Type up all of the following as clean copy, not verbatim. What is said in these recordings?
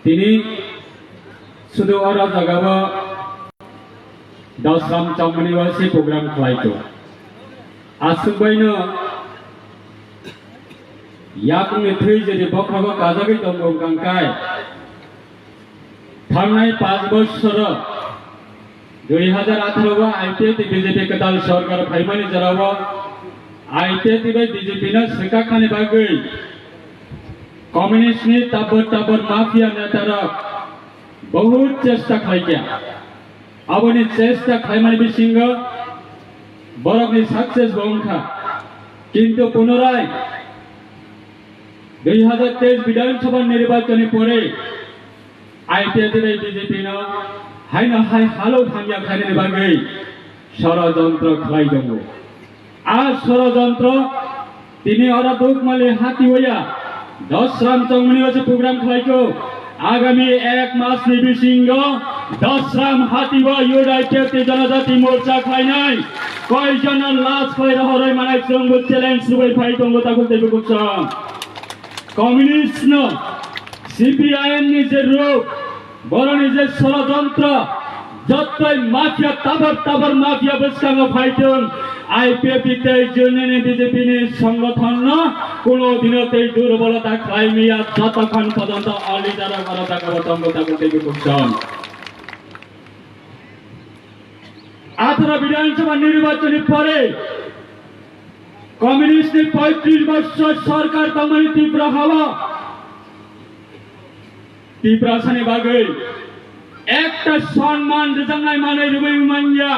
তিনি শুধু ওরা জায়গাবো 10 राम चावमनि वासे प्रोग्राम खालायतो आसुबायनो याकनि थै जेरै बख्राबो काजागै दंगौ गांखाय थांनाय 5 बोसोर 2018 आईपीएफ बीजेपी कदाल सरकार फाइमानि जराव आईपीएफ बीजेपी न सिकाखानि बागै कम्युनिस्टनि ताबर माफिया नेतारा बहुत चेष्टा खालायया आबोनि चेष्टा खालामनाय बिसिंग बरकनि सक्सेस बंखा किन्तु पुनराय 2023 विधानसभा निर्वाचन परे आईपीएफ बीजेपी न हायना हाय हालो थांया खायनि बागै षड़यंत्र खालायदों आ षड़यंत्र तिनि अरा दुखमाले हाती होया 10 राम चावमनि वासे प्रोग्राम खालायको आगामी 1 मास नि बिसिंग 10 राम हाती वा यूनाइटेड जनजाति मोर्चा खायनाय कयजन लाज खायरा हरै मानाय जोंबो चेलेन्ज रुबाय फाय दंग ताखौ देबो सम कम्युनिस्ट न सीपीआईएम नि जे रूप बरनि जे षड़यंत्र जतै माफिया ताबर माफिया बसकांग फायदों आईपीएफ जोंनि बीजेपी नि संगठन न कोनो दिनते दुर्बलता खायमिया जतक्षण पर्यन्त अलिदार गरताका दंग ताखौ देबो सम आथरा विधानसभा निर्वाचन परे कम्युनिस्ट 35 वर्ष सरकार तमनि तीव्र हवा तीव्र सानि बागै एकटा सम्मान रिजांनाय माने रुबै मानिया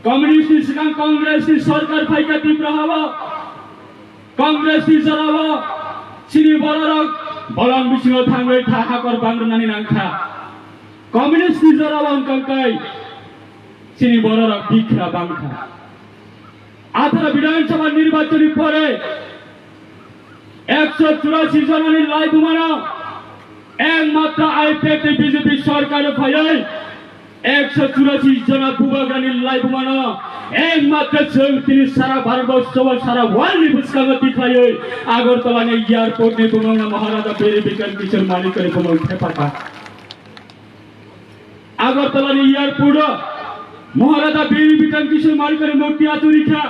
कम्युनिस्ट सिगां कांग्रेस सरकार फायका तीव्र हवा कांग्रेस जरावा सिनि बररक बलं बिसिङाव थाङै थाहाकर बांग्रनानि नांखा कम्युनिस्ट जरावा अंकाय सिनि बररक बिखरा बांखा आथरा विधानसभा निर्वाचन परे 184 जनानि लाइभ माना एकमात्र आईपीएफ बीजेपी सरकार फायै 184 जना बुबाग्रानि लाइभ माना एकमात्र जों तिनि सारा भारतवर्ष सारा वर्ल्ड बुस्कांग दिखायो आगरतलानि एयारपोर्ट नि बुंगा महाराजा बेरी बिकान किशोर मालिकनि बुंगा थेपाका आगरतलानि एयारपोर्ट महाराजा बेरी बिकान किशोर मालिकनि मूर्ति आतुरिखा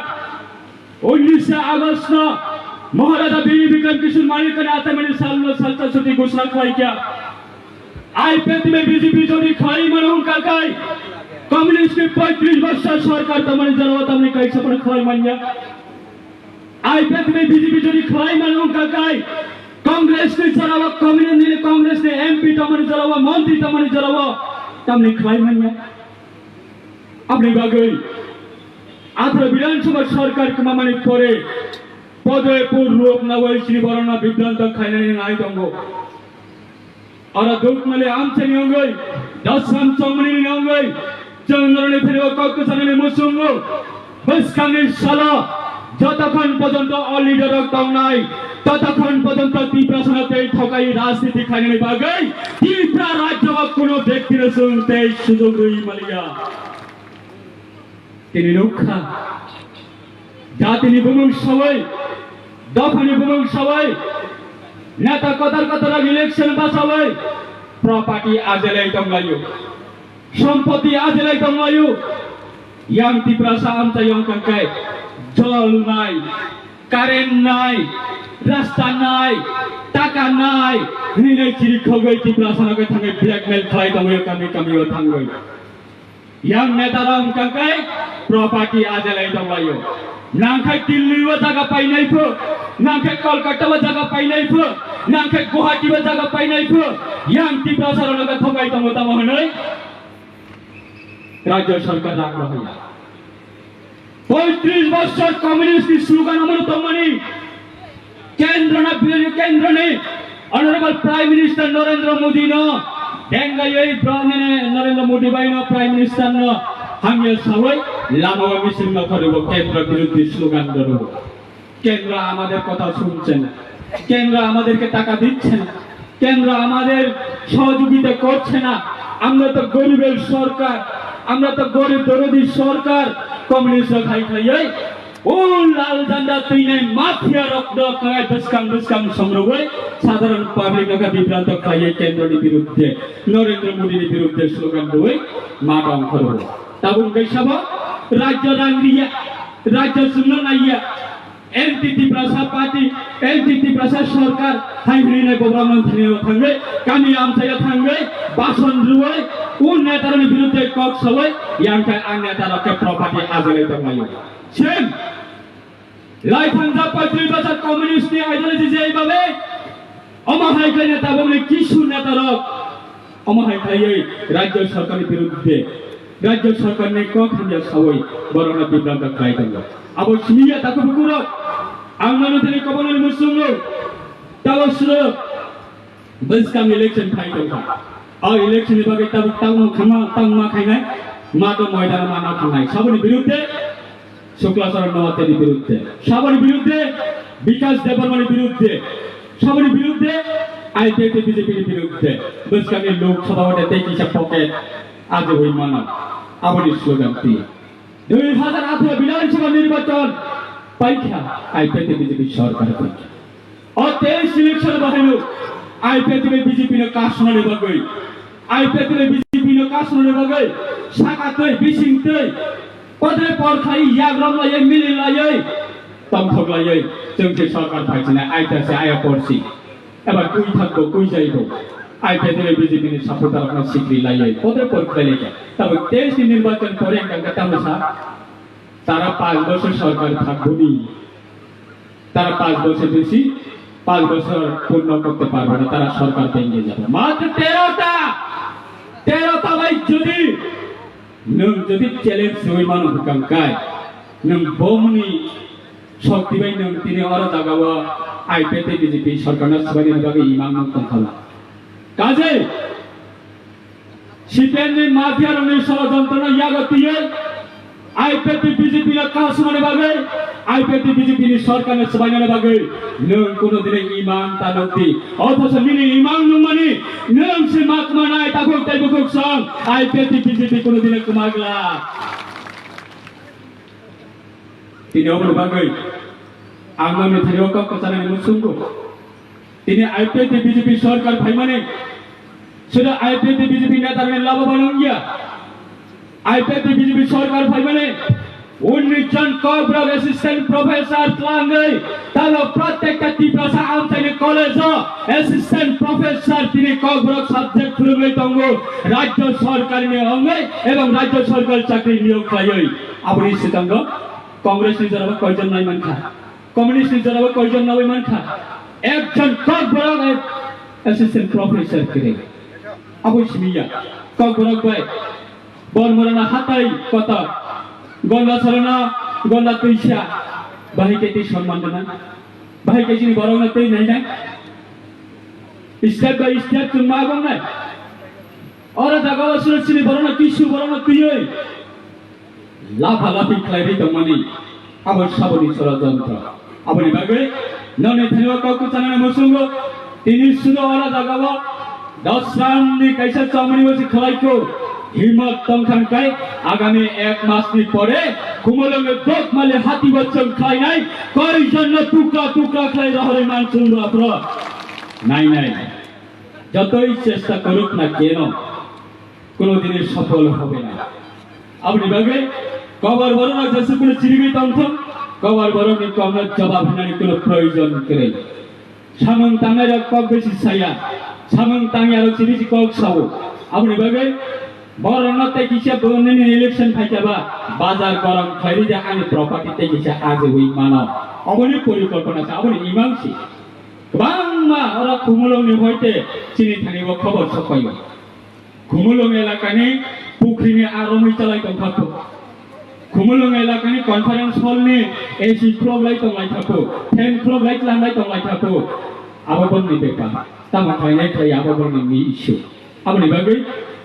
19 अगस्त न महाराजा बेरी बिकान किशोर मालिकनि आतमनि सालनो सालता सुति घोषणा खायक्या आईपीएफ में बीजेपी जोड़ी खाई मनों का काय कम्युनिस्ट 35 वर्ष सरकार तमनि जरवा तमनि काय सपन खाई मान्या आईपीएफ में बीजेपी जोड़ी खाई मनों का काय कांग्रेस ने जरवा कम्युनिस्ट कांग्रेस ने एमपी तमनि जरवा मंत्री तमनि जरवा तमनि खाई मान्या अपनी बागै आथरा विधानसभा सरकार कमामानि परे पदे पूर्वक नवै श्री बरना विभ्रांत खायनानि नाय दंगो और दुखमाले आमचेनि अंगै 10 राम चावमनि अंगै चंद्रनि फेरिवा कक्कसानि मुसुंगो बसकांनि साला जतक्षण पर्यन्त अलिडरक दंनाय ततक्षण पर्यन्त तीव्र सनते ठकाई राजनीति खायनानि बागै तीव्र राज्यमा कोनो व्यक्तिले सुनते सुযোগ रही मालिया तिनि नौखा जातिनि बुमुं सबै दफानि बुमुं सबै नेता कतार इलेक्शन बचाबै प्रॉपर्टी आजलाई दंलायो सम्पत्ति आजलाई दंलायो yang diperasa amca yang kangkai jol nai karen nai rasta nai taka nai nilai ciri khogai diperasa nagai thangai blackmail khalai dongyo kami yo thangai yang neta ram kangkai property ajalai donglayo nangkai Delhi wa jaga painai pho nangkai Kolkata wa jaga painai pho nangkai Guwahati wa jaga painai pho yang diperasa nagai thogai dongyo tamo hanai राज्य सरकार राख्न होला 35 वर्ष communist slogan अमर तमनि केन्द्र ने honourable prime minister Narendra Modi न देंगा यही नरेंद्र मोदी भाई न प्राइम मिनिस्टर न हामी सबै लामो मिसिन न करेको केन्द्र विरुद्ध स्लोगान गर्नु केन्द्र আমাদের কথা শুনছেন কেন্দ্র আমাদেরকে টাকা দিচ্ছে না কেন্দ্র আমাদের সহযোগিতা করছে না আমরা তো গরিবের সরকার আমরা তো গরিব দরদি সরকার কমিউনিস্ট খাই খাইয়ে লাল ঝান্ডা তুইনাই মাফিয়া রক্ত খায় বসকাম সংগ্রহে সাধারণ পাবলিককে বিভ্রান্ত খাইয়ে কেন্দ্রের বিরুদ্ধে নরেন্দ্র মোদীর বিরুদ্ধে স্লোগান দিয়ে মাঠ অঙ্ক করবে তাবুন গৈসাব রাজ্য রাঙ্গিয়া রাজ্য শুনল নাইয়া এনটিটি প্রশা পার্টি এনটিটি প্রশা সরকার হাইব্রিনে গভর্নমেন্ট থাকবে কামি আমসাইয়া থাকবে বাসন রুয়ে কোন নেতার বিরুদ্ধে কক সবাই ইয়াংকায় আং নেতারকে প্রপার্টি আজলে দমাইও সেম লাইফাংজা 35 বছর কমিউনিস্ট আইডিওলজি যে এইভাবে অমহাইকাই নেতা বলে কিছু নেতারক অমহাইকাই রাজ্য সরকারের বিরুদ্ধে রাজ্য সরকার নে কক হামিয়া সবাই বরনা বিভ্রান্ত খাই গেল আবো সিনিয়া তাকে বুকুর আংমানতের কবনের মুসলিম তাওসর বসকাম ইলেকশন ফাইট গেল আর ইলেকশন বিভাগে তামা খাইনাই মাটো ময়দান মানা খাইনাই সবার বিরুদ্ধে শুক্লা চরণ নোয়াতিয়ার বিরুদ্ধে সবার বিরুদ্ধে বিকাশ দেববর্মানের বিরুদ্ধে সবার বিরুদ্ধে আইপিএফ বিজেপির বিরুদ্ধে বসকামের লোকসভা ভোটে দেখিছে পকেট আজ ওই মানব আবনি স্লোগান দিয়ে 2018 বিধানসভা নির্বাচন পরীক্ষা আইপিএফ বিজেপি সরকার পরীক্ষা और 23 इलेक्शन बहाइलो आईपीएफ बीजेपी ने कासनले बगै आईपीएफ बीजेपी ने कासनले बगै साकातै बिसिंतै पदरे परखाइ याग्रमलायै मिलिलायै तमथगलायै जोंनि सरकार फाइसिना आइतासे आया परसि एबा कुइ थाकबो कुइ जाइबो आईपीएफ बीजेपी ने सापर्टारना सिक्रिलायै पदरे परखाइले तब 23 निर्वाचन परे गंगा तामसा तारा 5 বছর সরকার থাকবনি তারা 5 বছর বেশি 5 বছর পূর্ণ করতে পারবে না তারা সরকার ভেঙে যাবে মাত্র 13টা ভাই যদি চ্যালেঞ্জ হই মানুষ কাঙ্কায় নং বমনি শক্তি ভাই নং তিনি ওরা জাগাওয়া আইপিএফ বিজেপি সরকারের সবাই ভাবে ইমাম খালা কাজে সিপিএম মাফিয়ার ষড়যন্ত্রণা ইয়াগতিয়ে आईपीएफ बीजेपी ने कासमाने बागे आईपीएफ बीजेपी ने सरकार ने सबाइने बागे नों कोनो दिने ईमान तानोती अथच निने ईमान नुमानी नों से माकमानाय ताबुक ताइबुक सं आईपीएफ बीजेपी कोनो दिने कुमागला तिने ओबन बागे आंगने थरियो का कचाने मुसुंगो तिने आईपीएफ बीजेपी सरकार भाइमाने सुदा आईपीएफ बीजेपी नेतारने लाभ बानंगिया आईपीएफ बीजेपी सरकार भाइमाने 19 जन कब्रक असिस्टेंट प्रोफेसर लांगै तालो प्रत्येकटा टिप्रासा आमचाइने कलेज असिस्टेंट प्रोफेसर तिनी कब्रक सब्जेक्ट थुरुगै तंगो राज्य सरकार ने अंगै एवं राज्य सरकार चाकरी नियोग खायै आबनि सितंग कांग्रेस नि जराबा कयजन नाइ मानखा कम्युनिस्ट नि जराबा कयजन नाइ मानखा एकजन कब्रक असिस्टेंट प्रोफेसर करे आबो सिमिया कब्रक बाय बरमराना हाताई कत गंगा छरना गंगा तैसा बाहि केति सम्मान दना बाहि केजिनि बरंना तै नाइ ना स्टेप बाय स्टेप तुम मागं ना और जागावा सुरक्षित बरंना किसु बरंना तुयै लाफा लाफि क्लाइरि दमनि आबो साबनि षड़यंत्र आबनि बागै नने थनिवा काउकु चाना मसुंगो तिनि सुनो वाला जागावा 10 रान नि कैसा चमनि बसि खलाइको हिम्मत तंखानकाय आगामी 1 मास नि परे कुमलंगे दोक माले हाती बच्चन खाइ नाइ कई जन टुकरा टुकरा खाइ रहरे मानसुन र नाइ नाइ যতই চেষ্টা করুক না কেন কোনোদিনই সফল হবে না আপনি ভাবে কবার বড় না যেসে কোনো চিরিগি তন্ত্র কবার বড় নি কমনা জবাব নানি কোনো প্রয়োজন করে সামন তাঙ্গার কক বেশি ছায়া সামন তাঙ্গার চিরিজি কক সাবো আপনি ভাবে বরণতে কিছে বননি ইলেকশন ফাইতাবা বাজার গরম খাইরি দে আনি প্রপার্টিতে কিছে আজ হই মানব অবনি পরিকল্পনা আছে অবনি ইমামসি বাংমা ওরা কুমলংনি হইতে চিনি থানিব খবর সপাইব কুমলং এলাকানি পুখরিনি আরমি চালাই থাকো কুমলং এলাকানি কনফারেন্স হলনি এসি ক্লব লাই তংলাই থাকো ফ্যান ক্লব লাই লাঙ্গাই তংলাই থাকো আববননি বেপার তামা খাইনাই খাই আববননি নি ইস্যু আপনি ভাবে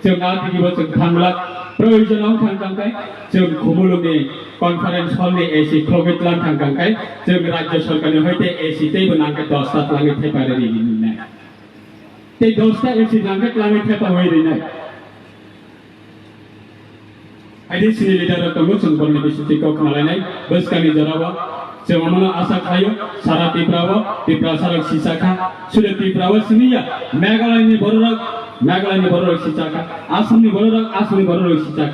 जों आदिगिबो जों थांला प्रयोजनाव थांखांखाय जों कुमलंनि कनफारेन्स हलनि एसि क्लबेटलान थांखांखाय जों राज्य सरकारनि हयते एसि तेबो नांगे 10टा लांगे थेपारे रिनिना ते 10टा एसि नांगे लांगे थेपा होइरिना additional leader promotion for the district of Malanai, Buskani Jarawa, Semamana Asakayo, Sara Tiprawa, Tipra Sarak Sisaka, Suda Tiprawa Sinia, Magalani Borak, Sisaka, Asuni Borak, Sisaka.